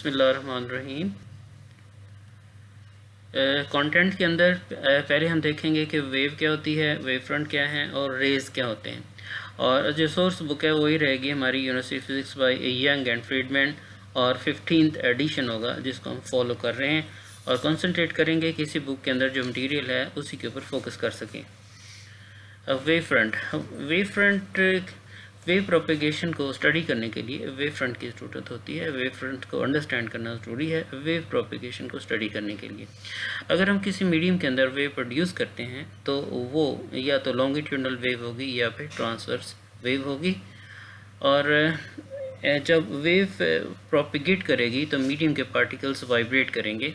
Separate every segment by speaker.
Speaker 1: बिस्मिल्लाहिर्रहमानिर्रहीम। कंटेंट के अंदर पहले हम देखेंगे कि वेव क्या होती है, वेव फ्रंट क्या है और रेज क्या होते हैं। और जो सोर्स बुक है वही रहेगी हमारी university physics by Young and Freedman, और 15th एडिशन होगा जिसको हम फॉलो कर रहे हैं और कंसंट्रेट करेंगे कि इसी बुक के अंदर जो मटेरियल है उसी के ऊपर फोकस कर सकें। वेव फ्रंट वेव प्रोपेगेशन को स्टडी करने के लिए वेव फ्रंट की ज़रूरत होती है। वेव फ्रंट को अंडरस्टैंड करना ज़रूरी है वेव प्रोपेगेशन को स्टडी करने के लिए। अगर हम किसी मीडियम के अंदर वेव प्रोड्यूस करते हैं तो वो या तो लॉन्गिट्यूडनल वेव होगी या फिर ट्रांसवर्स वेव होगी। और जब वेव प्रोपेगेट करेगी तो मीडियम के पार्टिकल्स वाइब्रेट करेंगे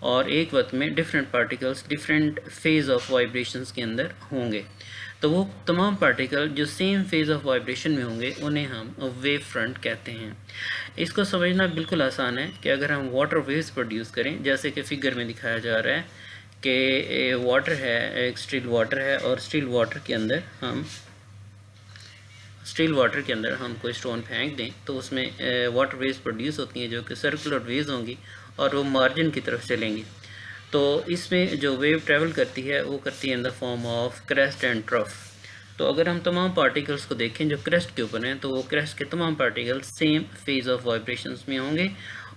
Speaker 1: और एक वक्त में different particles different phase of vibrations के अंदर होंगे। तो वो तमाम पार्टिकल जो सेम फेज़ ऑफ वाइब्रेशन में होंगे उन्हें हम वेव फ्रंट कहते हैं। इसको समझना बिल्कुल आसान है कि अगर हम वाटर वेव्स प्रोड्यूस करें, जैसे कि फिगर में दिखाया जा रहा है कि वाटर है, एक स्टिल वाटर है और स्टिल वाटर के अंदर हम कोई स्टोन फेंक दें तो उसमें वाटर वेव्स प्रोड्यूस होती हैं जो कि सर्कुलर वेव्स होंगी और वो मार्जिन की तरफ चलेंगी। तो इसमें जो वेव ट्रैवल करती है वो करती है in the form of crest and trough. तो अगर हम तमाम पार्टिकल्स को देखें जो क्रेस्ट के ऊपर हैं तो वो क्रेस्ट के तमाम particles same phase of vibrations में होंगे,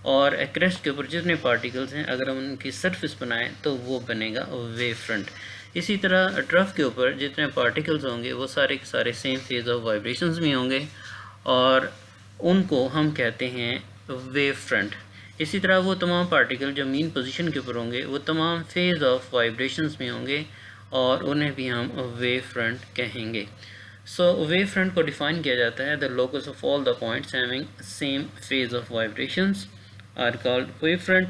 Speaker 1: और क्रेस्ट के ऊपर जितने पार्टिकल्स हैं अगर हम उनकी सरफेस बनाएं तो वो बनेगा वेव फ्रंट। इसी तरह ट्रफ के ऊपर जितने पार्टिकल्स होंगे वो सारे के सारे सेम फेज़ ऑफ वाइब्रेशंस में होंगे और उनको हम कहते हैं वेव फ्रंट। इसी तरह वो तमाम पार्टिकल जो मीन पोजीशन के ऊपर होंगे वो तमाम फेज़ ऑफ वाइब्रेशंस में होंगे और उन्हें भी हम वेव फ्रंट कहेंगे। सो वेव फ्रंट को डिफाइन किया जाता है the locus of all the points having same phase of vibrations are called wave front.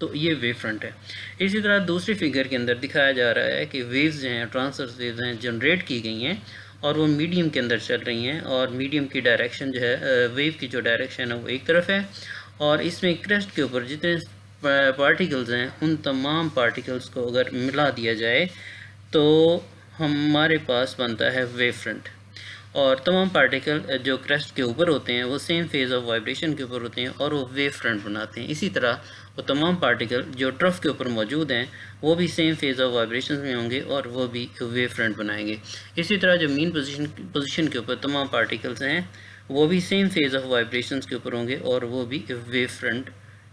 Speaker 1: तो ये वेव फ्रंट है। इसी तरह दूसरी फिगर के अंदर दिखाया जा रहा है कि वेव्स जो हैं, ट्रांसवर्स वेव्स हैं, जनरेट की गई हैं और वो मीडियम के अंदर चल रही हैं और मीडियम की डायरेक्शन जो है, वेव की जो डायरेक्शन है वो एक तरफ है और इसमें क्रेस्ट के ऊपर जितने पार्टिकल्स हैं उन तमाम पार्टिकल्स को अगर मिला दिया जाए तो हमारे पास बनता है वेव फ्रंट। और तमाम पार्टिकल जो क्रेस्ट के ऊपर होते हैं वो सेम फेज़ ऑफ वाइब्रेशन के ऊपर होते हैं और वो वेव फ्रंट बनाते हैं। इसी तरह वो तमाम पार्टिकल जो ट्रफ के ऊपर मौजूद हैं वो भी सेम फेज़ ऑफ वाइब्रेशन में होंगे और वो भी वेव फ्रंट बनाएंगे। इसी तरह जो मीन पोजीशन के ऊपर तमाम पार्टिकल्स हैं वो भी सेम फेज़ ऑफ वाइब्रेशंस के ऊपर होंगे और वो भी वेव फ्रंट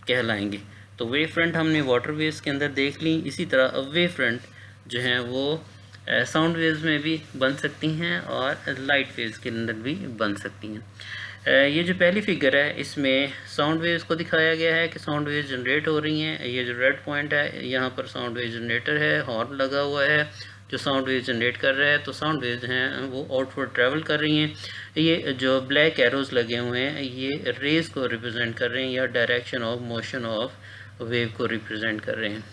Speaker 1: कहलाएंगे। तो वेव फ्रंट हमने वाटर वेव्स के अंदर देख ली। इसी तरह वेव फ्रंट जो हैं वो साउंड वेव्स में भी बन सकती हैं और लाइट वेव्स के अंदर भी बन सकती हैं। ये जो पहली फिगर है इसमें साउंड वेव्स को दिखाया गया है कि साउंड वेव्स जनरेट हो रही हैं। ये जो रेड पॉइंट है यहाँ पर साउंड वेव जनरेटर है, हॉर्न लगा हुआ है जो साउंड वेव जनरेट कर रहा है। तो साउंड वेव्स हैं वो आउटवर्ड ट्रैवल कर रही हैं। ये जो ब्लैक एरोज लगे हुए हैं ये रेज को रिप्रेजेंट कर रहे हैं या direction of motion of wave को रिप्रेजेंट कर रहे हैं।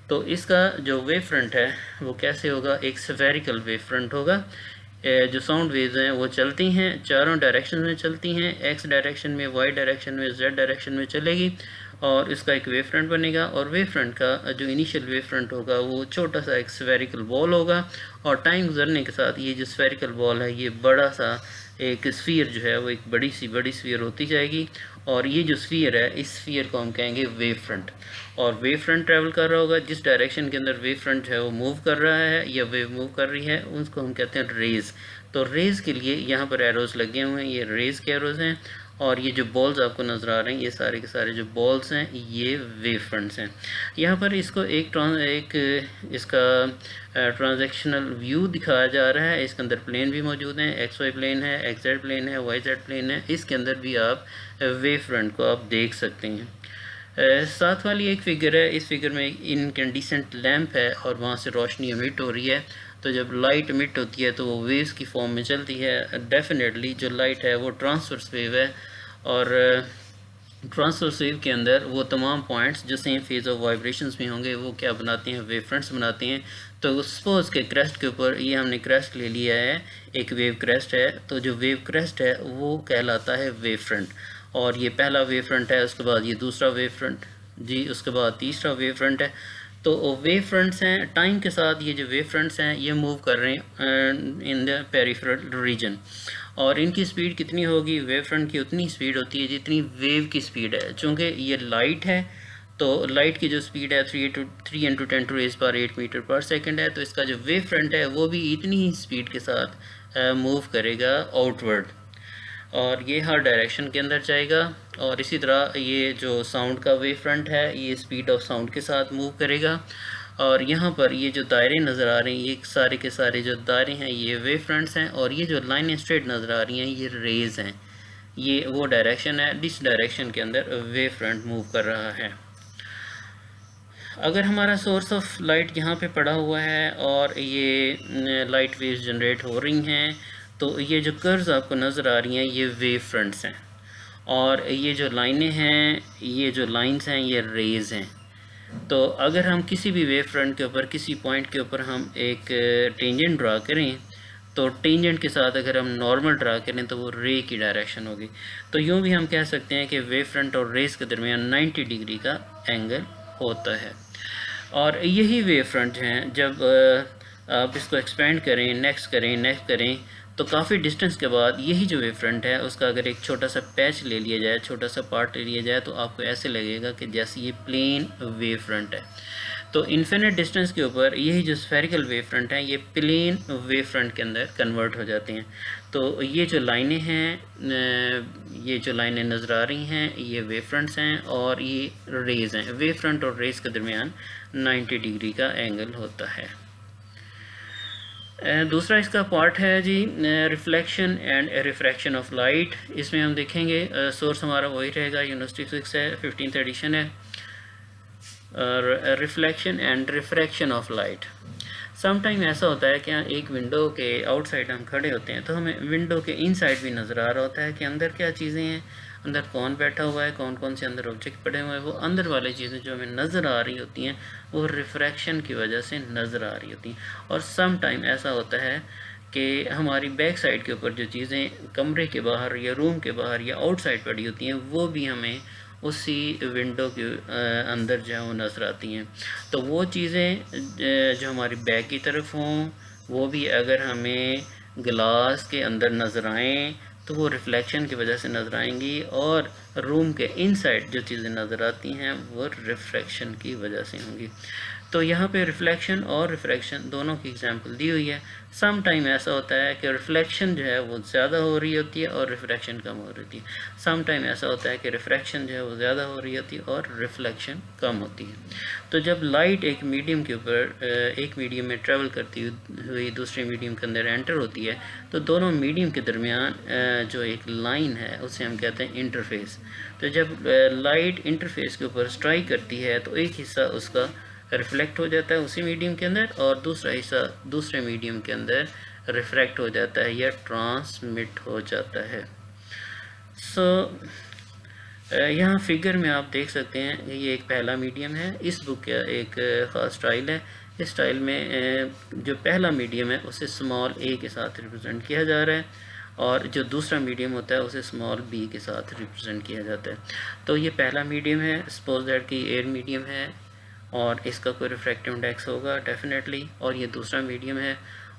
Speaker 1: तो इसका जो वेव फ्रंट है वो कैसे होगा, एक स्फेरिकल वेव फ्रंट होगा। जो साउंड वेव्स हैं वो चलती हैं, चारों डायरेक्शन में चलती हैं, एक्स डायरेक्शन में, वाई डायरेक्शन में, जेड डायरेक्शन में चलेगी और इसका एक वेव फ्रंट बनेगा। और वेव फ्रंट का जो इनिशियल वेव फ्रंट होगा वो छोटा सा एक स्फेरिकल बॉल होगा और टाइम गुजरने के साथ ये जो स्फेरिकल बॉल है ये बड़ा सा एक स्फीयर जो है वो एक बड़ी स्फीयर होती जाएगी और ये जो स्फीयर है इस स्फीयर को हम कहेंगे वेव फ्रंट। और वेव फ्रंट ट्रैवल कर रहा होगा, जिस डायरेक्शन के अंदर वेव फ्रंट है वो मूव कर रहा है या वेव मूव कर रही है उसको हम कहते हैं रेज। तो रेज के लिए यहाँ पर एरोज लगे हुए हैं, ये रेज के एरोज हैं और ये जो बॉल्स आपको नज़र आ रहे हैं ये सारे के सारे जो बॉल्स हैं ये वेव फ्रंट्स हैं। यहाँ पर इसको एक इसका ट्रांजैक्शनल व्यू दिखाया जा रहा है। इसके अंदर प्लेन भी मौजूद हैं, एक्स वाई प्लेन है, एक्स जेड प्लेन है, वाई जेड प्लेन है। इसके अंदर भी आप वेव फ्रंट को आप देख सकते हैं। साथ वाली एक फिगर है, इस फिगर में एक इनकैंडिसेंट लैंप है और वहाँ से रोशनी एमिट हो रही है। तो जब लाइट एमिट होती है तो वो वेव्स की फॉर्म में चलती है। डेफिनेटली जो लाइट है वो ट्रांसवर्स वेव है और ट्रांसवर्स वेव के अंदर वो तमाम पॉइंट्स जो सेम फेज़ ऑफ वाइब्रेशंस में होंगे वो क्या बनाते हैं, वेव फ्रंट्स बनाते हैं। तो सपोज के क्रेस्ट के ऊपर ये हमने क्रेस्ट ले लिया है, एक वेव क्रेस्ट है, तो जो वेव क्रेस्ट है वो कहलाता है वेव फ्रंट। और ये पहला वेव फ्रंट है, उसके बाद ये दूसरा वेव फ्रंट जी, उसके बाद तीसरा वेव फ्रंट है। तो वेव फ्रंट्स हैं, टाइम के साथ ये जो वेव फ्रंट्स हैं ये मूव कर रहे हैं इन द पेरिफेरल रीजन और इनकी स्पीड कितनी होगी, वेव फ्रंट की उतनी स्पीड होती है जितनी वेव की स्पीड है। चूँकि ये लाइट है तो लाइट की जो स्पीड है 3 × 10⁻⁸ मीटर/सेकंड है, तो इसका जो वेव फ्रंट है वो भी इतनी ही स्पीड के साथ मूव करेगा आउटवर्ड, और ये हर डायरेक्शन के अंदर जाएगा। और इसी तरह ये जो साउंड का वेव फ्रंट है ये स्पीड ऑफ साउंड के साथ मूव करेगा। और यहाँ पर ये जो दायरे नज़र आ रहे हैं ये सारे के सारे जो दायरे हैं ये वेव फ्रंट्स हैं, और ये जो लाइनें स्ट्रेट नज़र आ रही हैं ये रेज़ हैं। ये वो डायरेक्शन है जिस डायरेक्शन के अंदर वेव फ्रंट मूव कर रहा है। अगर हमारा सोर्स ऑफ लाइट यहाँ पे पड़ा हुआ है और ये लाइट वेव्स जनरेट हो रही हैं, तो ये जो कर्व्स आपको नज़र आ रही हैं ये वेव फ्रंट्स हैं, और ये जो लाइनें हैं ये जो लाइंस हैं ये रेज़ हैं। तो अगर हम किसी भी वेव फ्रंट के ऊपर किसी पॉइंट के ऊपर हम एक टेंजेंट ड्रा करें, तो टेंजेंट के साथ अगर हम नॉर्मल ड्रा करें तो वो रे की डायरेक्शन होगी। तो यूँ भी हम कह सकते हैं कि वेव फ्रंट और रेस के दरमियान 90 डिग्री का एंगल होता है। और यही वेव फ्रंट हैं जब आप इसको एक्सपेंड करें, नेक्स्ट करें तो काफ़ी डिस्टेंस के बाद यही जो वेव फ्रंट है उसका अगर एक छोटा सा पैच ले लिया जाए, छोटा सा पार्ट ले लिया जाए, तो आपको ऐसे लगेगा कि जैसे ये प्लेन वेव फ्रंट है। तो इन्फिनिट डिस्टेंस के ऊपर यही जो स्फेरिकल वेव फ्रंट हैं ये प्लेन वेव फ्रंट के अंदर कन्वर्ट हो जाते हैं। तो ये जो लाइनें हैं, ये जो लाइनें नज़र आ रही हैं ये वेव फ्रंट्स हैं, और ये रेज़ हैं। वेव फ्रंट और रेज़ के दरमियान 90 डिग्री का एंगल होता है। दूसरा इसका पार्ट है जी reflection and refraction of light. इसमें हम देखेंगे सोर्स हमारा वही रहेगा, यूनिवर्सिटी फिजिक्स है, 15th एडिशन है। Reflection and refraction of light. Some time ऐसा होता है कि एक विंडो के आउटसाइड हम खड़े होते हैं तो हमें विंडो के इनसाइड भी नज़र आ रहा होता है कि अंदर क्या चीज़ें हैं, अंदर कौन बैठा हुआ है, कौन कौन से अंदर ऑब्जेक्ट पड़े हुए हैं। वो अंदर वाली चीज़ें जो हमें नज़र आ रही होती हैं वो रिफ्रैक्शन की वजह से नज़र आ रही होती हैं। और सम टाइम ऐसा होता है कि हमारी बैक साइड के ऊपर जो चीज़ें कमरे के बाहर या रूम के बाहर या आउटसाइड पड़ी होती हैं वो भी हमें उसी विंडो के अंदर जो है वो नज़र आती हैं। तो वो चीज़ें जो हमारी बैक की तरफ हों वो भी अगर हमें ग्लास के अंदर नज़र आएँ तो वो रिफ्लेक्शन की वजह से नज़र आएंगी, और रूम के इनसाइड जो चीज़ें नज़र आती हैं वो रिफ्रैक्शन की वजह से होंगी। तो यहाँ पे रिफ्लेक्शन और रिफ्रैक्शन दोनों की एग्जांपल दी हुई है। सम टाइम ऐसा होता है कि रिफ्लेक्शन जो है वो ज़्यादा हो रही होती है और रिफ्रैक्शन कम हो रही है। सम टाइम ऐसा होता है कि रिफ्रैक्शन जो है वो ज़्यादा हो रही होती है और रिफ्लेक्शन कम होती है। तो जब लाइट एक मीडियम के ऊपर एक मीडियम में ट्रैवल करती हुई दूसरे मीडियम के अंदर एंटर होती है, तो दोनों मीडियम के दरमियान जो एक लाइन है उसे हम कहते हैं इंटरफेस। तो जब लाइट इंटरफेस के ऊपर स्ट्राइक करती है तो एक हिस्सा उसका रिफ्लेक्ट हो जाता है उसी मीडियम के अंदर, और दूसरा हिस्सा दूसरे मीडियम के अंदर रिफ्रैक्ट हो जाता है या ट्रांसमिट हो जाता है। यहाँ फिगर में आप देख सकते हैं ये एक पहला मीडियम है। इस बुक का एक ख़ास स्टाइल है। इस स्टाइल में जो पहला मीडियम है उसे स्मॉल a के साथ रिप्रेजेंट किया जा रहा है, और जो दूसरा मीडियम होता है उसे स्मॉल b के साथ रिप्रेजेंट किया जाता है। तो ये पहला मीडियम है, सपोज दैट कि एयर मीडियम है और इसका कोई रिफ्रैक्टिव इंडेक्स होगा डेफिनेटली, और ये दूसरा मीडियम है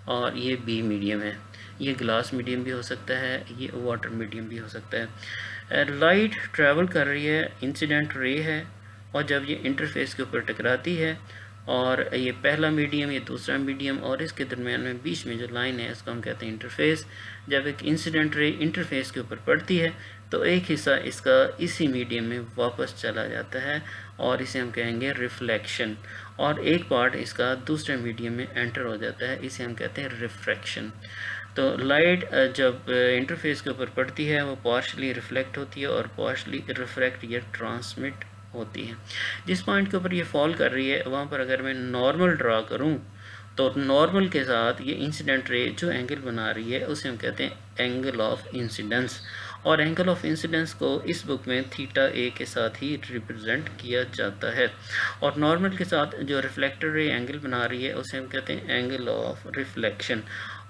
Speaker 1: और ये बी मीडियम है। ये ग्लास मीडियम भी हो सकता है, ये वाटर मीडियम भी हो सकता है। लाइट ट्रैवल कर रही है, इंसिडेंट रे है, और जब ये इंटरफेस के ऊपर टकराती है और ये पहला मीडियम ये दूसरा मीडियम और इसके दरमियान में बीच में जो लाइन है इसको हम कहते हैं इंटरफेस। जब एक इंसिडेंट रे इंटरफेस के ऊपर पड़ती है तो एक हिस्सा इसका इसी मीडियम में वापस चला जाता है और इसे हम कहेंगे रिफ्लेक्शन, और एक पार्ट इसका दूसरे मीडियम में एंटर हो जाता है, इसे हम कहते हैं रिफ्रैक्शन। तो लाइट जब इंटरफेस के ऊपर पड़ती है वो पार्शली रिफ्लेक्ट होती है और पार्शली रिफ्रैक्ट या ट्रांसमिट होती है। जिस पॉइंट के ऊपर ये फॉल कर रही है वहाँ पर अगर मैं नॉर्मल ड्रा करूँ तो नॉर्मल के साथ ये इंसिडेंट रे जो एंगल बना रही है उसे हम कहते हैं एंगल ऑफ इंसिडेंस, और एंगल ऑफ इंसिडेंस को इस बुक में थीटा ए के साथ ही रिप्रेजेंट किया जाता है। और नॉर्मल के साथ जो रिफ्लेक्टर रे एंगल बना रही है उसे हम कहते हैं एंगल ऑफ रिफ्लेक्शन,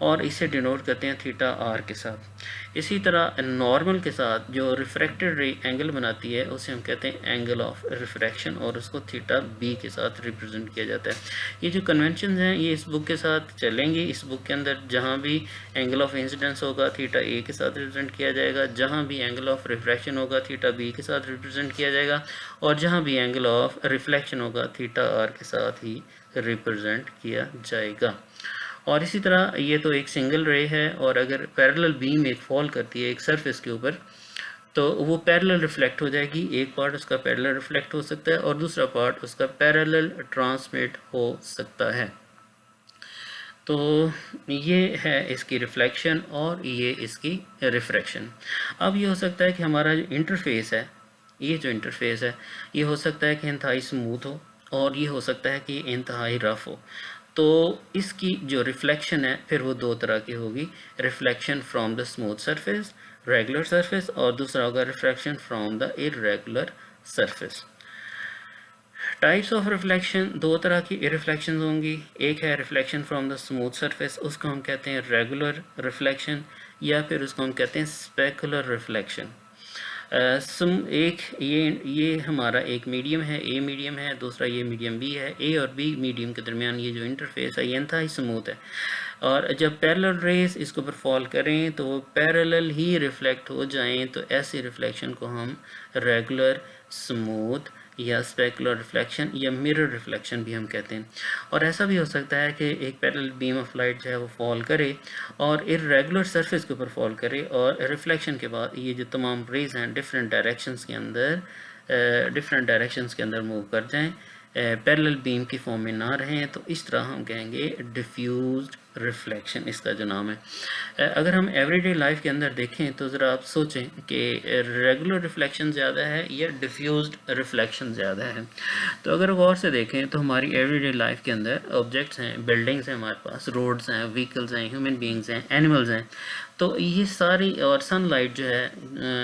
Speaker 1: और इसे डिनोट करते हैं थीटा आर के साथ। इसी तरह नॉर्मल के साथ जो रिफ्रैक्टेड रे एंगल बनाती है उसे हम कहते हैं एंगल ऑफ रिफ्रैक्शन, और उसको थीटा बी के साथ रिप्रेजेंट किया जाता है। ये जो कन्वेंशन हैं ये इस बुक के साथ चलेंगे। इस बुक के अंदर जहाँ भी एंगल ऑफ इंसिडेंस होगा थीटा ए के साथ रिप्रेजेंट किया जाएगा, जहाँ भी एंगल ऑफ रिफ्रैक्शन होगा थीटा बी के साथ रिप्रेजेंट किया जाएगा, और जहाँ भी एंगल ऑफ रिफ्लेक्शन होगा थीटा आर के साथ ही रिप्रेजेंट किया जाएगा। और इसी तरह ये तो एक सिंगल रे है, और अगर पैरेलल बीम एक फॉल करती है एक सरफेस के ऊपर तो वो पैरेलल रिफ्लेक्ट हो जाएगी। एक पार्ट उसका पैरेलल रिफ्लेक्ट हो सकता है और दूसरा पार्ट उसका पैरेलल ट्रांसमिट हो सकता है। तो ये है इसकी रिफ्लेक्शन और ये इसकी रिफ्रैक्शन। अब ये हो सकता है कि हमारा जो इंटरफेस है, ये जो इंटरफेस है ये हो सकता है कि इंतहाई स्मूथ हो, और ये हो सकता है कि इंतहाई रफ हो। तो इसकी जो रिफ्लेक्शन है फिर वो दो तरह की होगी, reflection from the smooth surface, regular surface, और दूसरा होगा reflection from the irregular surface. Types of reflection, दो तरह की रिफ्लेक्शन होंगी। एक है reflection from the smooth surface, उसको हम कहते हैं रेगुलर रिफ्लेक्शन, या फिर उसको हम कहते हैं स्पेकुलर रिफ्लेक्शन। एक ये हमारा एक मीडियम है, ए मीडियम है, दूसरा ये मीडियम बी है। ए और बी मीडियम के दरमियान ये जो इंटरफेस है ये इंतहाई स्मूथ है, और जब पैरेलल रेस इसके ऊपर फॉल करें तो वो पैरेलल ही रिफ्लेक्ट हो जाएं, तो ऐसी रिफ्लेक्शन को हम रेगुलर, स्मूथ या स्पेकुलर रिफ्लेक्शन या मिरर रिफ्लेक्शन भी हम कहते हैं। और ऐसा भी हो सकता है कि एक पैरेलल बीम ऑफ लाइट जो है वो फॉल करे और इर्रेगुलर सरफेस के ऊपर फॉल करे, और रिफ्लेक्शन के बाद ये जो तमाम रेज हैं डिफरेंट डायरेक्शंस के अंदर मूव कर जाएं, पैरेलल बीम की फॉर्म में ना रहें, तो इस तरह हम कहेंगे डिफ्यूज्ड रिफ्लेक्शन इसका जो नाम है। अगर हम एवरीडे लाइफ के अंदर देखें तो ज़रा आप सोचें कि रेगुलर रिफ्लेक्शन ज़्यादा है या डिफ्यूज्ड रिफ्लेक्शन ज़्यादा है। तो अगर गौर से देखें तो हमारी एवरीडे लाइफ के अंदर ऑब्जेक्ट्स हैं, बिल्डिंग्स हैं, हमारे पास रोड्स हैं, व्हीकल्स हैं, ह्यूमन बींग्स हैं, एनिमल्स हैं, तो ये सारी, और सनलाइट जो है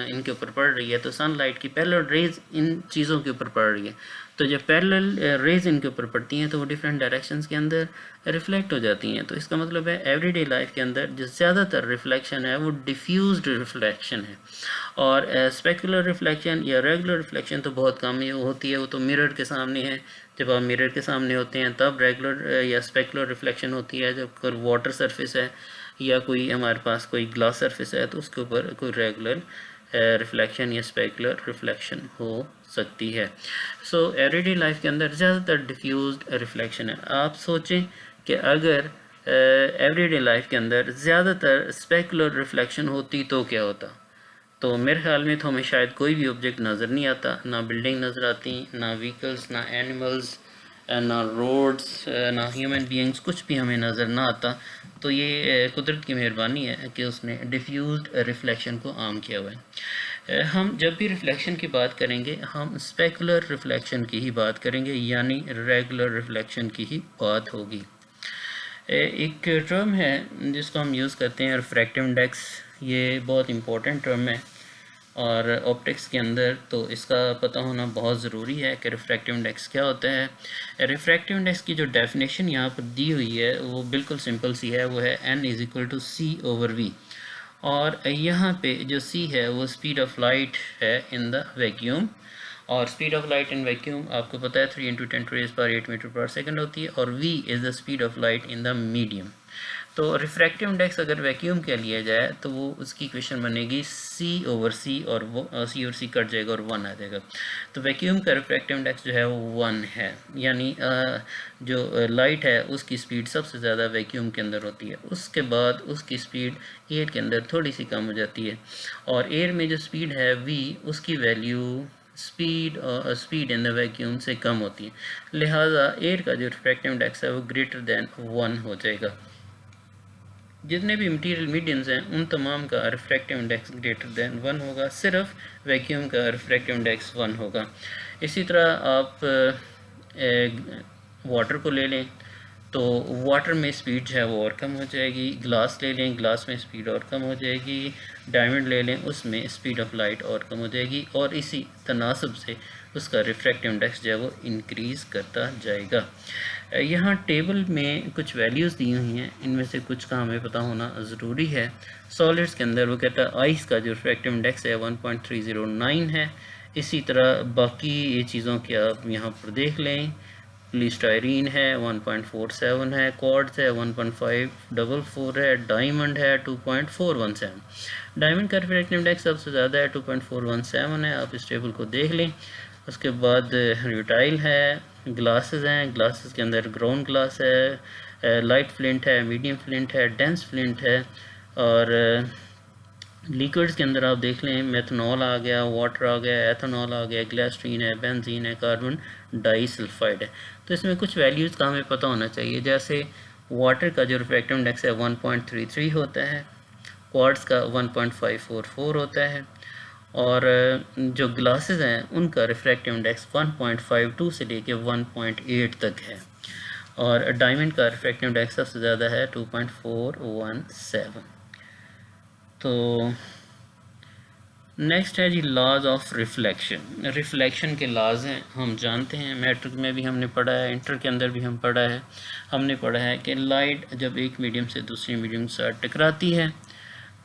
Speaker 1: इनके ऊपर पड़ रही है, तो सनलाइट की पैरेलल रेज इन चीज़ों के ऊपर पड़ रही है। तो जब पैरेलल रेज इनके ऊपर पड़ती हैं तो वो डिफरेंट डायरेक्शंस के अंदर रिफ्लेक्ट हो जाती हैं। तो इसका मतलब है एवरीडे लाइफ के अंदर जो ज़्यादातर रिफ्लेक्शन है वो डिफ्यूज्ड रिफ्लेक्शन है, और स्पेकुलर रिफ्लेक्शन या रेगुलर रिफ्लेक्शन तो बहुत कम ही होती है, वो तो मिरर के सामने है। जब आप मिरर के सामने होते हैं तब रेगुलर या स्पेकुलर रिफ्लेक्शन होती है। जब कोई वाटर सरफेस है या कोई हमारे पास कोई ग्लास सरफेस है तो उसके ऊपर कोई रेगुलर रिफ्लेक्शन या स्पेकुलर रिफ्लेक्शन हो सकती है। सो एवरीडे लाइफ के अंदर ज़्यादातर डिफ्यूज्ड रिफ्लेक्शन है। आप सोचें कि अगर एवरीडे लाइफ के अंदर ज़्यादातर स्पेकुलर रिफ्लेक्शन होती तो क्या होता। तो मेरे ख्याल में तो हमें शायद कोई भी ऑब्जेक्ट नज़र नहीं आता, ना बिल्डिंग नज़र आती, ना व्हीकल्स, ना एनिमल्स, ना रोड्स, ना ह्यूमन बीइंग्स, कुछ भी हमें नज़र ना आता। तो ये कुदरत की मेहरबानी है कि उसने डिफ्यूज्ड रिफ्लेक्शन को आम किया हुआ है। हम जब भी रिफ्लेक्शन की बात करेंगे हम स्पेकुलर रिफ्लेक्शन की ही बात करेंगे, यानी रेगुलर रिफ्लेक्शन की ही बात होगी। एक टर्म है जिसको हम यूज़ करते हैं रिफ्रैक्टिव इंडेक्स, ये बहुत इम्पोर्टेंट टर्म है और ऑप्टिक्स के अंदर तो इसका पता होना बहुत ज़रूरी है कि रिफ्रैक्टिव इंडेक्स क्या होता है। रिफ्रैक्टिव इंडेक्स की जो डेफिनेशन यहाँ पर दी हुई है वो बिल्कुल सिंपल सी है, वो है n = c/v, और यहाँ पे जो c है वो स्पीड ऑफ लाइट है इन द वैक्यूम, और speed of light in vacuum आपको पता है 3 × 10⁸ मीटर/सेकंड होती है, और v is the speed of light in the medium. तो रिफ्रैक्टिव इंडेक्स अगर वैक्यूम के लिया जाए तो वो उसकी इक्वेशन बनेगी c/c, और वो c और c कट जाएगा और 1 आ जाएगा। तो वैक्यूम का रिफ्रैक्टिव इंडेक्स जो है वो 1 है, यानी जो लाइट है उसकी स्पीड सबसे ज़्यादा वैक्यूम के अंदर होती है, उसके बाद उसकी स्पीड एयर के अंदर थोड़ी सी कम हो जाती है, और एयर में जो स्पीड है v उसकी value speed in the vacuum से कम होती है, लिहाजा एयर का जो रिफ्रैक्टिव इंडेक्स है वो ग्रेटर दैन 1 हो जाएगा। जितने भी मटीरियल मीडियम्स हैं उन तमाम का रिफ्रैक्टिव इंडेक्स ग्रेटर दैन 1 होगा, सिर्फ वैक्यूम का रिफ्रैक्टिव इंडेक्स 1 होगा। इसी तरह आप वाटर को ले लें तो वाटर में स्पीड जो है वो और कम हो जाएगी, ग्लास ले लें, ग्लास में स्पीड और कम हो जाएगी, डायमंड ले लें, उसमें स्पीड ऑफ लाइट और कम हो जाएगी, और इसी तनासब से उसका रिफ्रैक्टिव इंडेक्स जो है वो इंक्रीज़ करता जाएगा। यहाँ टेबल में कुछ वैल्यूज़ दी हुई हैं, इनमें से कुछ का हमें पता होना ज़रूरी है। सॉलिड्स के अंदर वो कहता है आइस का जो रिफ्रैक्टिव इंडेक्स है 1.309 है। इसी तरह बाकी ये चीज़ों के आप यहाँ पर देख लें, पॉलीस्टाइरीन है 1.47 है, क्वार्ट्ज है 1.544 है, डायमंड है 2.417। डायमंड का रिफ्रैक्टिव इंडेक्स सबसे ज़्यादा है 2.417 है, आप इस टेबल को देख लें। उसके बाद रूटाइल है, ग्लासेस हैं, ग्लासेस के अंदर ग्राउंड ग्लास है, लाइट फ्लिंट है, मीडियम फ्लिंट है, डेंस फ्लिंट है, और लिक्विड्स के अंदर आप देख लें मेथनॉल आ गया, वाटर आ गया, एथेनॉल आ गया, ग्लिसरीन है, बेंजीन है, कार्बन डाइसल्फाइड है। तो इसमें कुछ वैल्यूज़ का हमें पता होना चाहिए, जैसे वाटर का जो रिफ्रैक्टिव इंडेक्स है 1.33 होता है, क्वार्ट्ज का 1.544 होता है, और जो ग्लासेस हैं उनका रिफ्रैक्टिव इंडेक्स 1.52 से लेके 1.8 तक है, और डायमंड का रिफ्रैक्टिव इंडेक्स सबसे ज़्यादा है 2.417। तो नेक्स्ट है जी लॉज ऑफ रिफ्लेक्शन। रिफ्लेक्शन के लॉज हैं, हम जानते हैं, मैट्रिक में भी हमने पढ़ा है, इंटर के अंदर भी हम पढ़ा है। हमने पढ़ा है कि लाइट जब एक मीडियम से दूसरी मीडियम के साथ टकराती है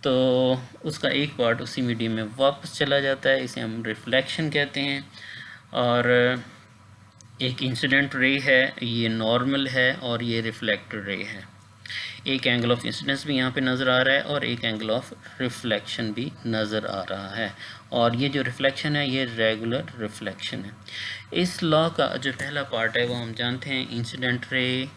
Speaker 1: तो उसका एक पार्ट उसी मीडियम में वापस चला जाता है, इसे हम रिफ्लेक्शन कहते हैं। और एक इंसिडेंट रे है, ये नॉर्मल है, और ये रिफ्लेक्टेड रे है। एक एंगल ऑफ इंसिडेंस भी यहाँ पे नज़र आ रहा है और एक एंगल ऑफ रिफ्लेक्शन भी नज़र आ रहा है, और ये जो रिफ्लेक्शन है ये रेगुलर रिफ्लेक्शन है। इस लॉ का जो पहला पार्ट है वो हम जानते हैं, incident ray,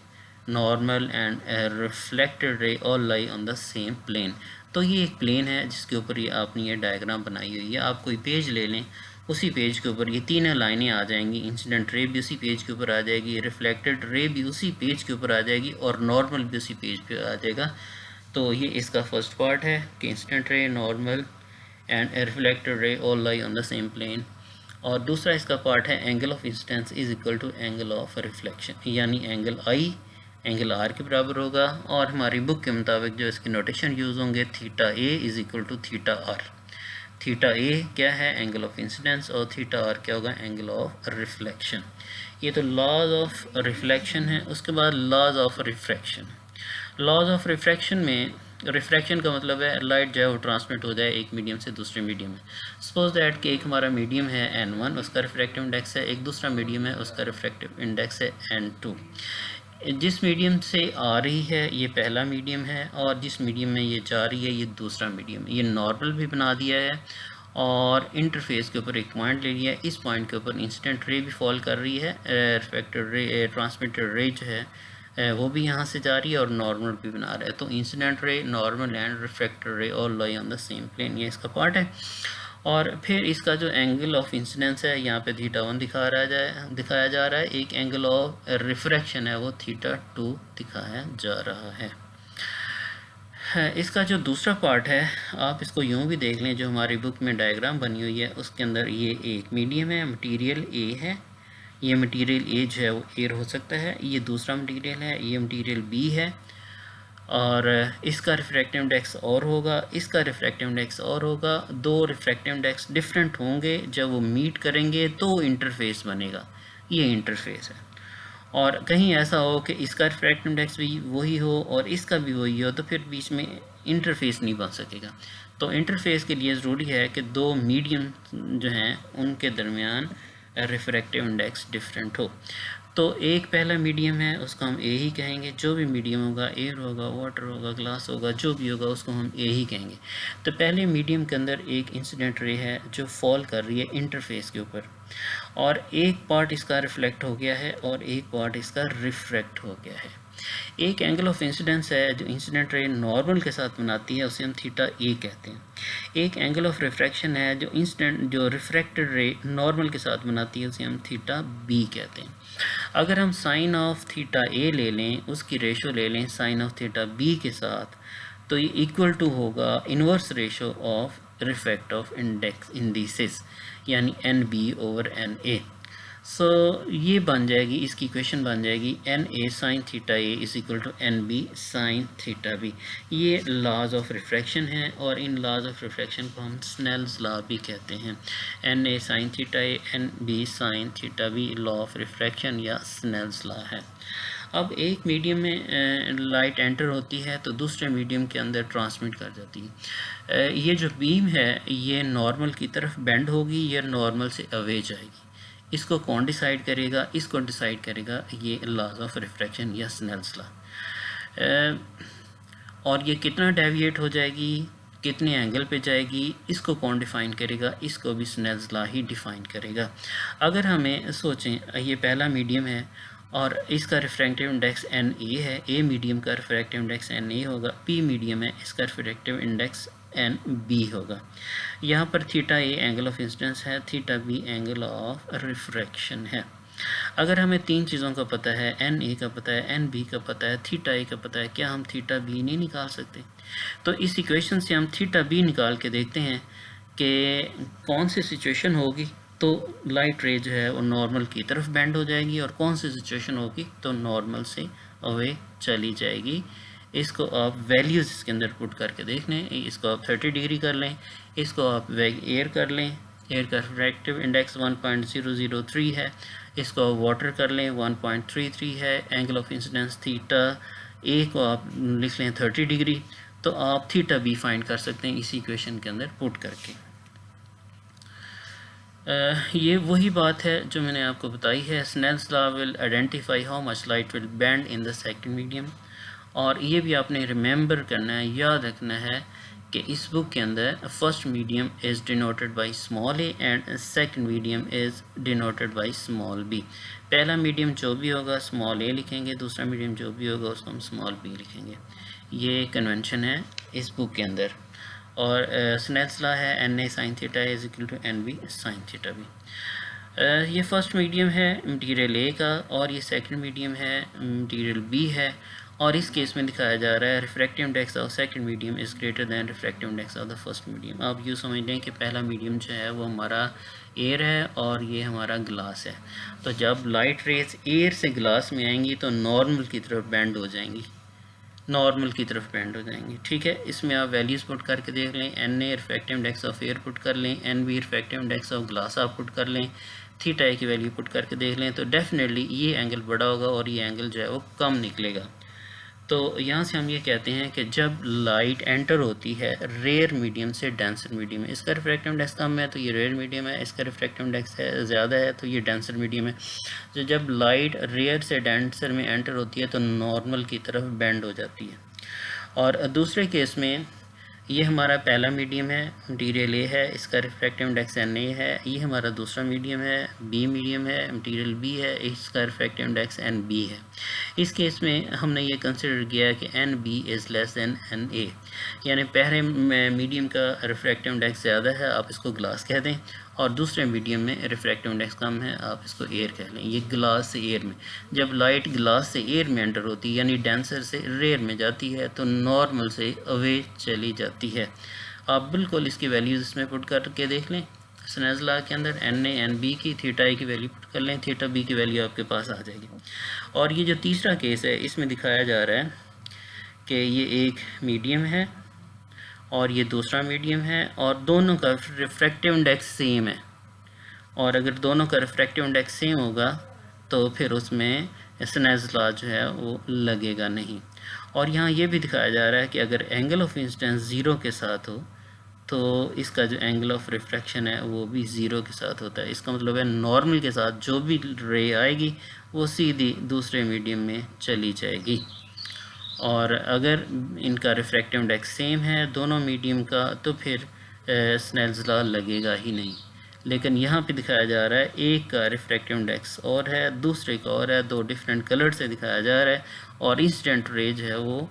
Speaker 1: normal and reflected ray all lie on the same plane. तो ये एक प्लेन है जिसके ऊपर ये आपने ये डायग्राम बनाई हुई है। आप कोई पेज ले लें, उसी पेज के ऊपर ये तीनों लाइनें आ जाएंगी, इंसिडेंट रे भी उसी पेज के ऊपर आ जाएगी, रिफ्लेक्टेड रे भी उसी पेज के ऊपर आ जाएगी, और नॉर्मल भी उसी पेज पे आ जाएगा। तो ये इसका फर्स्ट पार्ट है कि incident ray, normal and reflected ray all lie on the same plane. और दूसरा इसका पार्ट है angle of incidence is equal to angle of reflection, यानी एंगल आई एंगल आर के बराबर होगा, और हमारी बुक के मुताबिक जो इसके नोटेशन यूज़ होंगे, theta A is equal to theta R. Theta A क्या है, एंगल ऑफ इंसिडेंस, और थीटा आर क्या होगा, एंगल ऑफ रिफ्लेक्शन। ये तो लॉज ऑफ रिफ्लेक्शन है। उसके बाद laws of refraction. Laws of refraction में रिफ्रैक्शन का मतलब है लाइट जो है वो ट्रांसमिट हो जाए एक मीडियम से दूसरे मीडियम में। सपोज दैट कि एक हमारा मीडियम है N1, उसका रिफ्रैक्टिव इंडेक्स है, एक दूसरा मीडियम है उसका रिफ्रैक्टिव इंडेक्स है N2। जिस मीडियम से आ रही है ये पहला मीडियम है, और जिस मीडियम में ये जा रही है ये दूसरा मीडियम। ये नॉर्मल भी बना दिया है, और इंटरफेस के ऊपर एक पॉइंट ले लिया है, इस पॉइंट के ऊपर इंसिडेंट रे भी फॉल कर रही है, रिफ्लेक्टेड रे, ट्रांसमिटेड रे जो है वो भी यहाँ से जा रही है, और नॉर्मल भी बना रहा है। तो incident ray, normal and reflected ray all lie on the same plane, ये इसका पार्ट है। और फिर इसका जो एंगल ऑफ इंसिडेंस है यहाँ पे θ1 दिखाया जा रहा है, एक एंगल ऑफ रिफ्रैक्शन है वो θ2 दिखाया जा रहा है। इसका जो दूसरा पार्ट है आप इसको यूँ भी देख लें, जो हमारी बुक में डायग्राम बनी हुई है उसके अंदर ये एक मीडियम है, मटेरियल ए है, ये मटेरियल ए जो है वो एयर हो सकता है, ये दूसरा मटेरियल है, ये मटेरियल बी है, और इसका रिफ्रैक्टिव इंडेक्स और होगा, इसका रिफ्रैक्टिव इंडेक्स और होगा। दो रिफ्रैक्टिव इंडेक्स डिफरेंट होंगे, जब वो मीट करेंगे तो इंटरफेस बनेगा, ये इंटरफेस है। और कहीं ऐसा हो कि इसका रिफ्रैक्टिव इंडेक्स भी वही हो और इसका भी वही हो, तो फिर बीच में इंटरफेस नहीं बन सकेगा। तो इंटरफेस के लिए ज़रूरी है कि दो मीडियम जो हैं उनके दरमियान रिफ्रैक्टिव इंडेक्स डिफरेंट हो। तो एक पहला मीडियम है उसको हम ए ही कहेंगे, जो भी मीडियम होगा, एयर होगा, वाटर होगा, ग्लास होगा, जो भी होगा उसको हम ए ही कहेंगे। तो पहले मीडियम के अंदर एक इंसिडेंट रे है जो फॉल कर रही है इंटरफेस के ऊपर, और एक पार्ट इसका रिफ्लेक्ट हो गया है और एक पार्ट इसका रिफ्रैक्ट हो गया है। एक एंगल ऑफ इंसिडेंस है जो इंसिडेंट रे नॉर्मल के साथ बनाती है, उसे हम थीटा ए कहते हैं। एक एंगल ऑफ रिफ्रैक्शन है जो रिफ्रैक्टेड रे नॉर्मल के साथ बनाती है, उसे हम थीटा बी कहते हैं। अगर हम साइन ऑफ थीटा ए ले लें, उसकी रेशो ले लें साइन ऑफ थीटा बी के साथ, तो ये इक्वल टू होगा inverse ratio of refract of index indices, यानी n b over n a. So ये बन जाएगी, इसकी इक्वेशन बन जाएगी n A sine theta A is equal to N B sine theta B. ये लॉज ऑफ रिफ्रैक्शन है, और इन लॉज ऑफ रिफ्रैक्शन को हम स्नेल्स लॉ भी कहते हैं। N A sine theta A, N B sine theta B law of refraction या Snell's law है। अब एक मीडियम में लाइट एंटर होती है तो दूसरे मीडियम के अंदर ट्रांसमिट कर जाती है। ये जो बीम है ये नॉर्मल की तरफ बेंड होगी या नॉर्मल से अवे जाएगी, इसको कौन डिसाइड करेगा? इसको डिसाइड करेगा ये लॉज ऑफ रिफ्रैक्शन या स्नेल्स लॉ। और ये कितना डेविएट हो जाएगी, कितने एंगल पे जाएगी, इसको कौन डिफ़ाइन करेगा? इसको भी स्नेल्स लॉ ही डिफ़ाइन करेगा। अगर हमें सोचें ये पहला मीडियम है और इसका रिफ्रैक्टिव इंडेक्स एन ए है, ए मीडियम का रिफ्रैक्टिव इंडेक्स एन ए होगा, पी मीडियम है, इसका रिफ्रैक्टिव इंडेक्स एन बी होगा। यहाँ पर theta a angle of incidence है, theta b angle of refraction है। अगर हमें तीन चीज़ों का पता है, एन ए का पता है, एन बी का पता है, थीटा ए का पता है, क्या हम थीटा बी नहीं निकाल सकते? तो इस इक्वेशन से हम थीटा बी निकाल के देखते हैं कि कौन सी सिचुएशन होगी तो लाइट रे जो है वो नॉर्मल की तरफ बेंड हो जाएगी और कौन सी सिचुएशन होगी तो नॉर्मल से अवे चली जाएगी। इसको आप वैल्यूज़ इसके अंदर पुट करके देख लें। इसको आप 30 डिग्री कर लें, इसको आप एयर कर लें, एयर का रिफ्रैक्टिव इंडेक्स 1.003 है, इसको वाटर कर लें 1.33 है, एंगल ऑफ इंसिडेंस थीटा ए को आप लिख लें 30 डिग्री, तो आप थीटा बी फाइंड कर सकते हैं इसी इक्वेशन के अंदर पुट करके। ये वही बात है जो मैंने आपको बताई है। Snell's law will identify how much light will bend in the second medium. और ये भी आपने रिमेंबर करना है, याद रखना है कि इस बुक के अंदर first medium is denoted by small A and second medium is denoted by small B. पहला मीडियम जो भी होगा स्मॉल ए लिखेंगे, दूसरा मीडियम जो भी होगा उसको हम स्मॉल बी लिखेंगे। ये कन्वेंशन है इस बुक के अंदर। और स्नेल्स लॉ है N A sine theta is equal to N B sine theta B. ये फर्स्ट मीडियम है मटीरियल ए का और ये सेकंड मीडियम है मटीरियल बी है। और इस केस में दिखाया जा रहा है refractive index of second medium is greater than refractive index of the first medium. आप यूँ समझ लें कि पहला मीडियम जो है वो हमारा एयर है और ये हमारा ग्लास है। तो जब लाइट रेज एयर से ग्लास में आएंगी तो नॉर्मल की तरफ बेंड हो जाएंगी, नॉर्मल की तरफ बेंड हो जाएंगी। ठीक है, इसमें आप वैल्यूज़ पुट करके देख लें। N A refractive index of air put कर लें, N B refractive index of glass आप पुट कर लें, थीटा ए की वैल्यू पुट करके देख लें, तो डेफिनेटली ये एंगल बड़ा होगा और ये एंगल जो है वो कम निकलेगा। तो यहाँ से हम ये कहते हैं कि जब लाइट एंटर होती है रेयर मीडियम से डेंसर मीडियम में, इसका रिफ्रैक्टिव इंडेक्स कम है तो ये रेयर मीडियम है, इसका रिफ्रैक्टिव इंडेक्स है ज़्यादा है तो ये डेंसर मीडियम है। तो जब लाइट रेयर से डेंसर में एंटर होती है तो नॉर्मल की तरफ बेंड हो जाती है। और दूसरे केस में ये हमारा पहला मीडियम है मटीरियल ए है, इसका रिफ्रैक्टिव इंडेक्स एन ए है। ये हमारा दूसरा मीडियम है बी मीडियम है, मटीरियल बी है, इसका रिफ्रैक्टिव इंडेक्स एन बी है। इस केस में हमने ये कंसिडर किया कि N B is less than N A, यानी पहले मीडियम का रिफ्रैक्टिव इंडेक्स ज़्यादा है, आप इसको ग्लास कह दें, और दूसरे मीडियम में रिफ्रैक्टिव इंडेक्स कम है, आप इसको एयर कह लें। ये ग्लास से एयर में, जब लाइट ग्लास से एयर में एंटर होती है यानी डेंसर से रेयर में जाती है तो नॉर्मल से अवे चली जाती है। आप बिल्कुल इसकी वैल्यूज़ इसमें पुट करके देख लें। स्नेल्स लॉ के अंदर एन ए एन बी की थीटा ए की वैल्यू पुट कर लें, थीटा बी की वैल्यू आपके पास आ जाएगी। और ये जो तीसरा केस है इसमें दिखाया जा रहा है कि ये एक मीडियम है और ये दूसरा मीडियम है और दोनों का रिफ्रैक्टिव इंडेक्स सेम है। और अगर दोनों का रिफ्रैक्टिव इंडेक्स सेम होगा तो फिर उसमें स्नेल्स लॉ जो है वो लगेगा नहीं। और यहाँ ये भी दिखाया जा रहा है कि अगर एंगल ऑफ इंसिडेंस ज़ीरो के साथ हो तो इसका जो एंगल ऑफ रिफ्रैक्शन है वो भी ज़ीरो के साथ होता है। इसका मतलब है नॉर्मल के साथ जो भी रे आएगी वो सीधी दूसरे मीडियम में चली जाएगी। और अगर इनका रिफ्रैक्टिव इंडेक्स सेम है दोनों मीडियम का तो फिर स्नेल्स लॉ लगेगा ही नहीं। लेकिन यहाँ पे दिखाया जा रहा है एक का रिफ्रैक्टिव इंडेक्स और है, दूसरे का और है, दो डिफरेंट कलर से दिखाया जा रहा है और इंसिडेंट रे जो है वो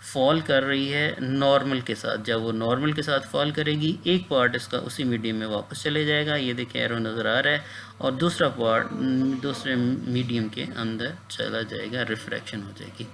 Speaker 1: फॉल कर रही है नॉर्मल के साथ। जब वो नॉर्मल के साथ फॉल करेगी एक पार्ट इसका उसी मीडियम में वापस चले जाएगा, ये देखिए एरो नज़र आ रहा है, और दूसरा पार्ट दूसरे मीडियम के अंदर चला जाएगा, रिफ्रैक्शन हो जाएगी।